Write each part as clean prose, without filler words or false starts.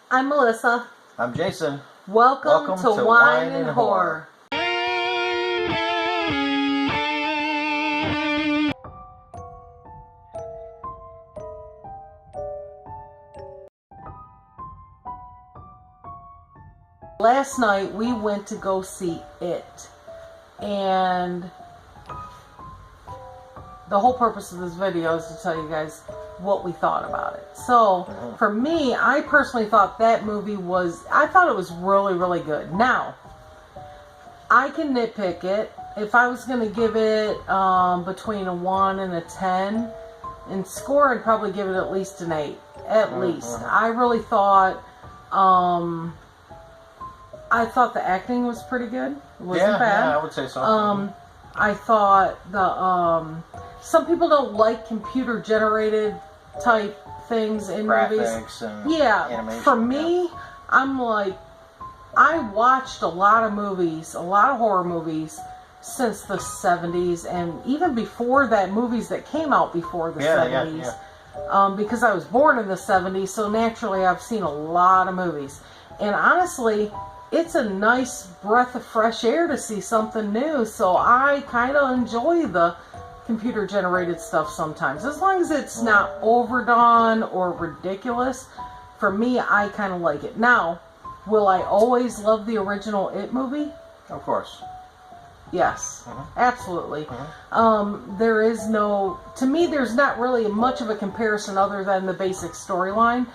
I'm Melissa. I'm Jason. Welcome to Wine and Horror. Last night we went to go see It, and the whole purpose of this video is to tell you guys what we thought about it. So, for me, I personally thought that movie I thought it was really, really good. Now, I can nitpick it. If I was going to give it between a 1 and a 10 in score, I'd probably give it at least an 8. At least. I really thought, I thought the acting was pretty good. It wasn't bad. Yeah, I would say so. I thought some people don't like computer generated type things in Graphics movies. And animation. For me, I'm like, I watched a lot of movies, a lot of horror movies since the 70s, and even before that, movies that came out before the 70s. Because I was born in the 70s, so naturally I've seen a lot of movies. And honestly, it's a nice breath of fresh air to see something new, so I kind of enjoy the computer generated stuff sometimes, as long as it's not overdone or ridiculous. For me, I kind of like it. Now, will I always love the original It movie? Of course. Yes, absolutely. There is no, to me, there's not really much of a comparison other than the basic storyline.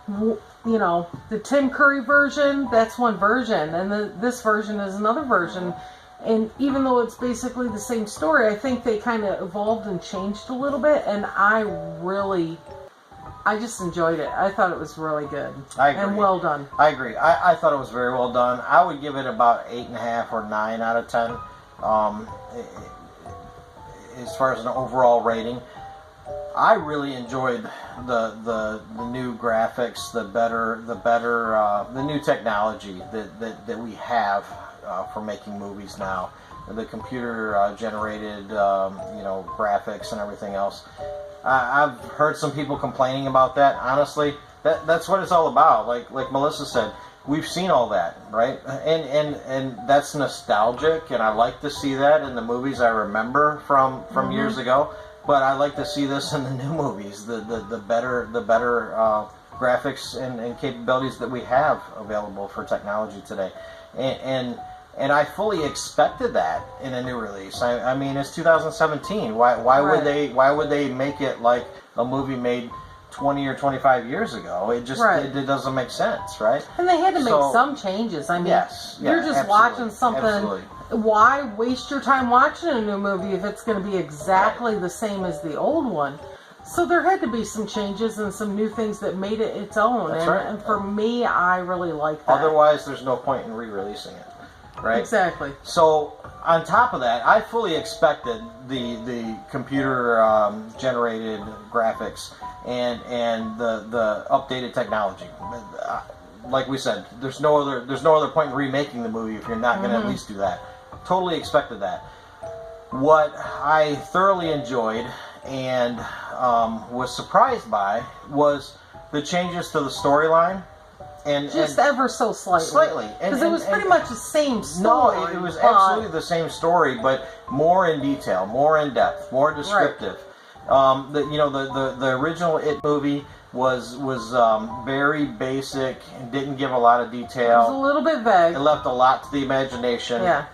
You know, the Tim Curry version, that's one version, and this version is another version. And even though it's basically the same story, I think they kind of evolved and changed a little bit, and I just enjoyed it. I thought it was really good. I agree. And well done. I agree. I thought it was very well done. I would give it about 8.5 or 9 out of 10. As far as an overall rating, I really enjoyed the new graphics, the new technology that we have for making movies now. The computer generated graphics and everything else. I've heard some people complaining about that. Honestly, that's what it's all about. Like Melissa said, we've seen all that, right? And that's nostalgic, and I like to see that in the movies I remember from years ago. But I like to see this in the new movies, the better graphics and capabilities that we have available for technology today, and I fully expected that in a new release. I mean, it's 2017. Why would they make it like a movie made 20 or 25 years ago? It just it doesn't make sense, right? And they had to make some changes. I mean, you're just watching something. Absolutely. Why waste your time watching a new movie if it's going to be exactly the same as the old one? So there had to be some changes and some new things that made it its own. And for me, I really like that. Otherwise, there's no point in re-releasing it, right? Exactly. So on top of that, I fully expected the computer generated graphics and the updated technology. Like we said, there's no other point in remaking the movie if you're not going to at least do that. Totally expected that. What I thoroughly enjoyed and was surprised by was the changes to the storyline. And ever so slightly. Because it was pretty much the same story. No, it was absolutely the same story, but more in detail, more in depth, more descriptive. The original It movie was very basic and didn't give a lot of detail. It was a little bit vague. It left a lot to the imagination. Yeah.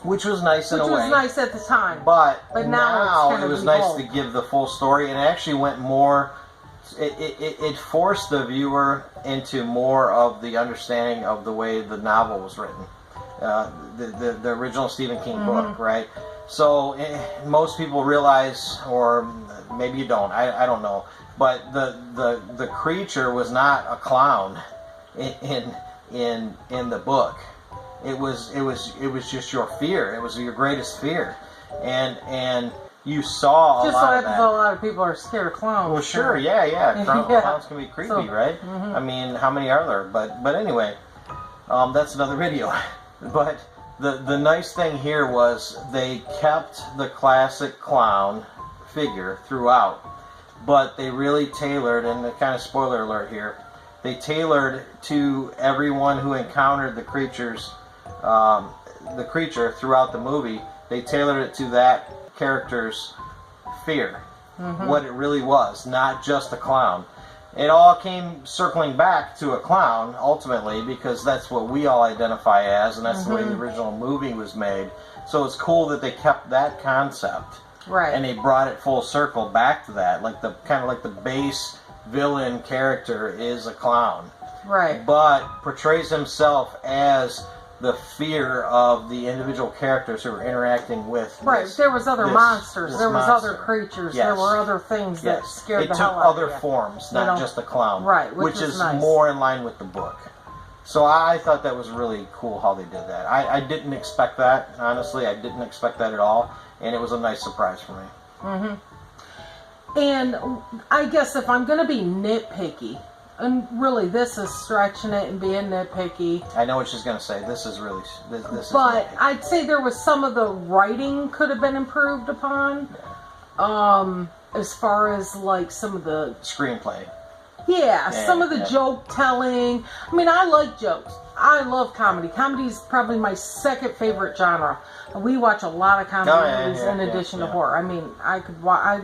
Which was nice in a way. Which was nice at the time. But now it was nice to give the full story, and it actually went more. It forced the viewer into more of the understanding of the way the novel was written, the original Stephen King book, right? So most people realize, or maybe you don't, I don't know, but the creature was not a clown in the book. It was just your fear. It was your greatest fear, and you saw a lot of that. Just so a lot of people are scared of clowns. Well, sure, yeah. Clowns can be creepy, right? I mean, how many are there? But anyway, that's another video. But the nice thing here was they kept the classic clown figure throughout, but they really tailored, and the kind of spoiler alert here, they tailored to everyone who encountered the creature throughout the movie. They tailored it to that character's fear, what it really was, not just a clown. It all came circling back to a clown, ultimately, because that's what we all identify as, and that's the way the original movie was made. So it's cool that they kept that concept. Right. And they brought it full circle back to that. Like the kind of like the base villain character is a clown. Right. But portrays himself as the fear of the individual characters who are interacting with. Right. There was other monsters. There was monster. other creatures. Yes. There were other things that scared the hell out of you. It took other forms, not just a clown. Right. Which is nice. more in line with the book. So I thought that was really cool how they did that. I didn't expect that, honestly. I didn't expect that at all. And it was a nice surprise for me. And I guess if I'm going to be nitpicky, and really this is stretching it and being nitpicky. I know what she's going to say. This is really... This is but nitpicky. I'd say there was some of the writing could have been improved upon. As far as like some of the... Screenplay. Yeah, some of the joke telling. I mean, I like jokes. I love comedy. Comedy is probably my second favorite genre. We watch a lot of comedy movies in addition to horror. I mean,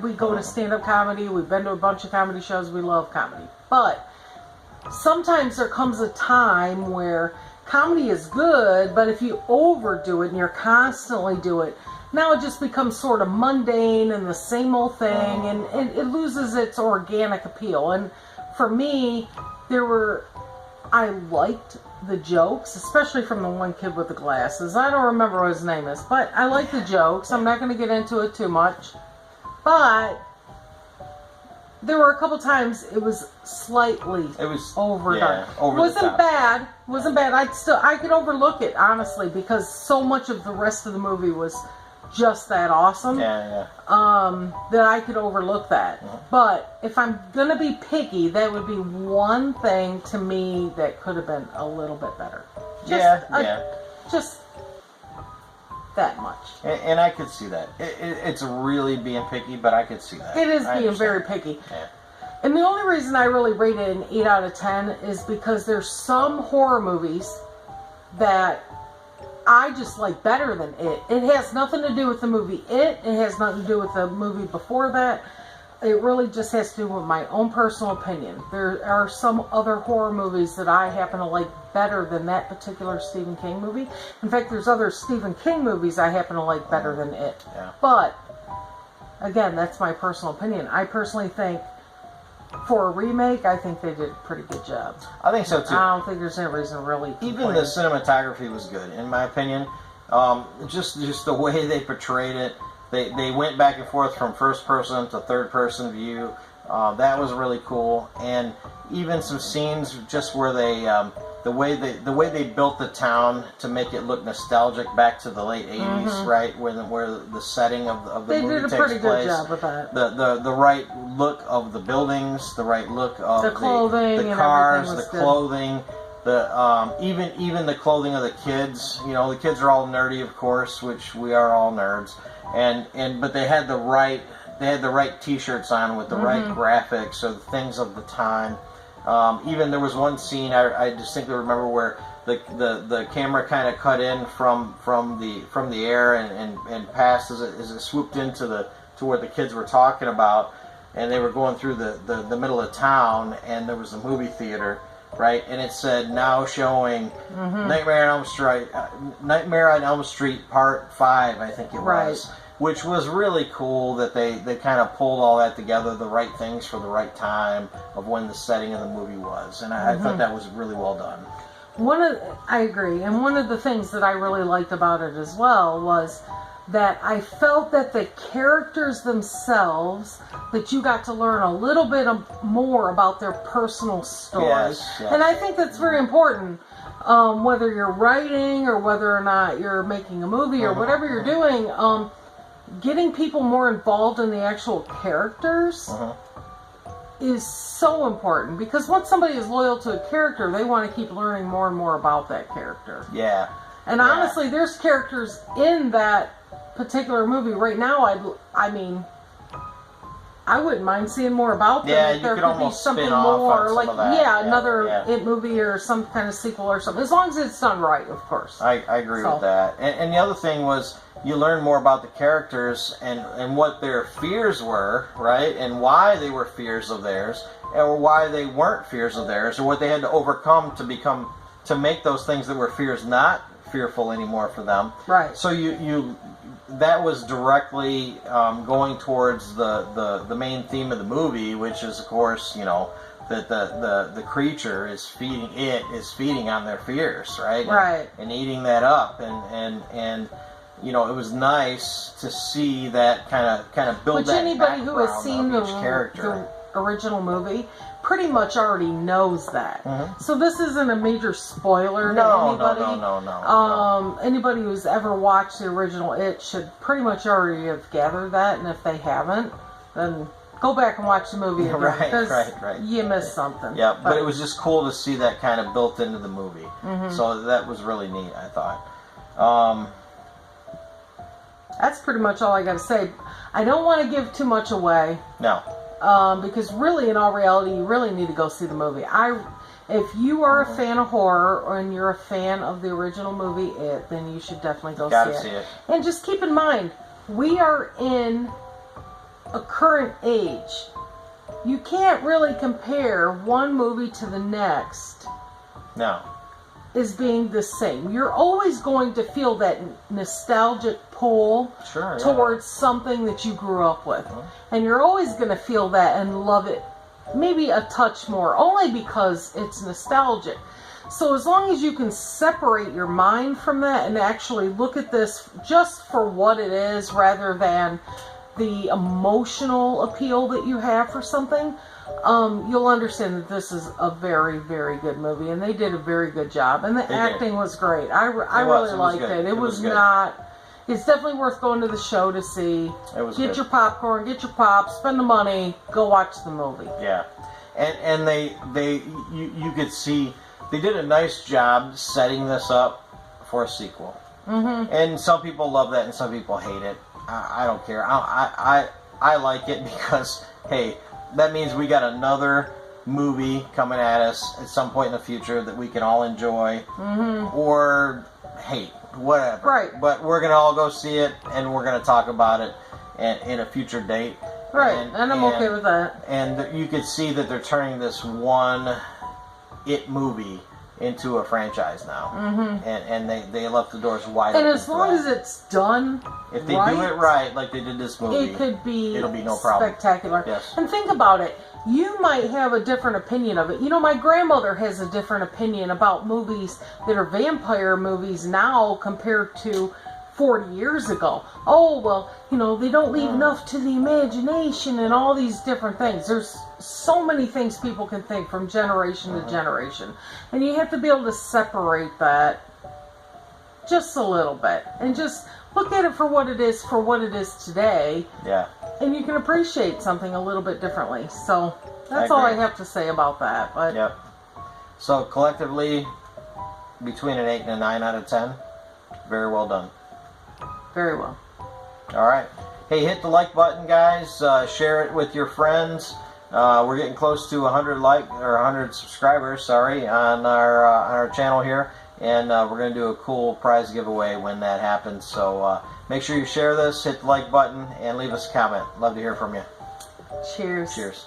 we go to stand-up comedy. We've been to a bunch of comedy shows. We love comedy. But sometimes there comes a time where comedy is good, but if you overdo it and you're constantly do it, now it just becomes sort of mundane and the same old thing, and it loses its organic appeal. And for me, I liked the jokes, especially from the one kid with the glasses. I don't remember what his name is, but I like the jokes. I'm not going to get into it too much. But there were a couple times it was slightly overdone. Over wasn't the top. bad. Wasn't bad. I could overlook it, honestly, because so much of the rest of the movie was just that awesome. That I could overlook that. But if I'm gonna be picky, that would be one thing to me that could have been a little bit better. Just that much. And I could see that. It's really being picky, but I could see that. It is being very picky. Yeah. And the only reason I really rate it an 8 out of 10 is because there's some horror movies that I just like better than it. It has nothing to do with the movie It has nothing to do with the movie before that. It really just has to do with my own personal opinion. There are some other horror movies that I happen to like better than that particular Stephen King movie. In fact, there's other Stephen King movies I happen to like better than It. Yeah. But, again, that's my personal opinion. I personally think for a remake, I think they did a pretty good job. I think so too. I don't think there's any reason to really complain. Even the cinematography was good, in my opinion. Just the way they portrayed it. They went back and forth from first person to third person view. That was really cool. And even some scenes just where they the way they built the town to make it look nostalgic back to the late 80s, right? Where the setting of the movie takes place. They did a pretty good job with that. The right look of the buildings, the right look of the clothing, the cars, the clothing, even the clothing of the kids. You know, the kids are all nerdy, of course, which we are all nerds. But they had the right T-shirts on with the right graphics of things of the time. Even there was one scene I distinctly remember where the camera kind of cut in from the air and passed as it swooped into to where the kids were talking about, and they were going through the middle of town, and there was a movie theater, right? And it said now showing Nightmare on Elm Street Part 5, I think it was. Which was really cool that they kind of pulled all that together, the right things for the right time of when the setting of the movie was. And I thought that was really well done. I agree. And one of the things that I really liked about it as well was that I felt that the characters themselves, that you got to learn a little bit more about their personal story. Yes. And I think that's very important. Whether you're writing or whether or not you're making a movie or whatever you're doing, getting people more involved in the actual characters is so important, because once somebody is loyal to a character, they want to keep learning more and more about that character. Yeah. And honestly, there's characters in that particular movie right now. I mean, I wouldn't mind seeing more about them. Yeah, if you there could be almost something spin off more, on some like of that. yeah, another yeah. It movie or some kind of sequel or something. As long as it's done right, of course. I agree with that. And the other thing was you learn more about the characters and what their fears were, right? And why they were fears of theirs, or why they weren't fears of theirs, or what they had to overcome to make those things that were fears not fearful anymore for them. Right. So you that was directly going towards the main theme of the movie, which is, of course, that the creature is feeding on their fears, right? Right. And eating that up, and it was nice to see that kind of build Which that anybody who has background seen of each character. the original movie pretty much already knows that. Mm-hmm. So this isn't a major spoiler to anybody. No. Anybody who's ever watched the original It should pretty much already have gathered that, and if they haven't, then go back and watch the movie again. Right. You missed something. Yeah, but it was just cool to see that kind of built into the movie. Mm-hmm. So that was really neat, I thought. That's pretty much all I got to say. I don't want to give too much away. No. Because really, in all reality, you really need to go see the movie. If you are a fan of horror and you're a fan of the original movie It, then you should definitely go see it. And just keep in mind, we are in a current age. You can't really compare one movie to the next. No. As being the same. You're always going to feel that nostalgic pull towards something that you grew up with. And you're always going to feel that and love it maybe a touch more, only because it's nostalgic. So as long as you can separate your mind from that and actually look at this just for what it is rather than the emotional appeal that you have for something, you'll understand that this is a very, very good movie, and they did a very good job, and the acting was great. I really liked it. It was not. It's definitely worth going to the show to see. It was get your popcorn, get your pop, spend the money, go watch the movie. Yeah, and you could see they did a nice job setting this up for a sequel. Mm-hmm. And some people love that, and some people hate it. I don't care. I like it because, hey, that means we got another movie coming at us at some point in the future that we can all enjoy or hate, whatever. Right. But we're going to all go see it, and we're going to talk about it in a future date. Right, and I'm okay with that. And you could see that they're turning this one It movie into a franchise now, and they left the doors wide open. And as long as it's done, if they do it right, like they did this movie, it'll be no problem. Spectacular. Yes. And think about it. You might have a different opinion of it. My grandmother has a different opinion about movies that are vampire movies now compared to 40 years ago. Oh, well, they don't leave enough to the imagination and all these different things. There's so many things people can think from generation to generation. And you have to be able to separate that just a little bit and just look at it for what it is today. Yeah. And you can appreciate something a little bit differently. So that's all I have to say about that. But yep. So collectively, between an 8 and a 9 out of 10, very well done. Very well. All right. Hey, hit the like button, guys. Share it with your friends. We're getting close to 100 subscribers. On our channel here, and we're going to do a cool prize giveaway when that happens. So make sure you share this, hit the like button, and leave us a comment. Love to hear from you. Cheers. Cheers.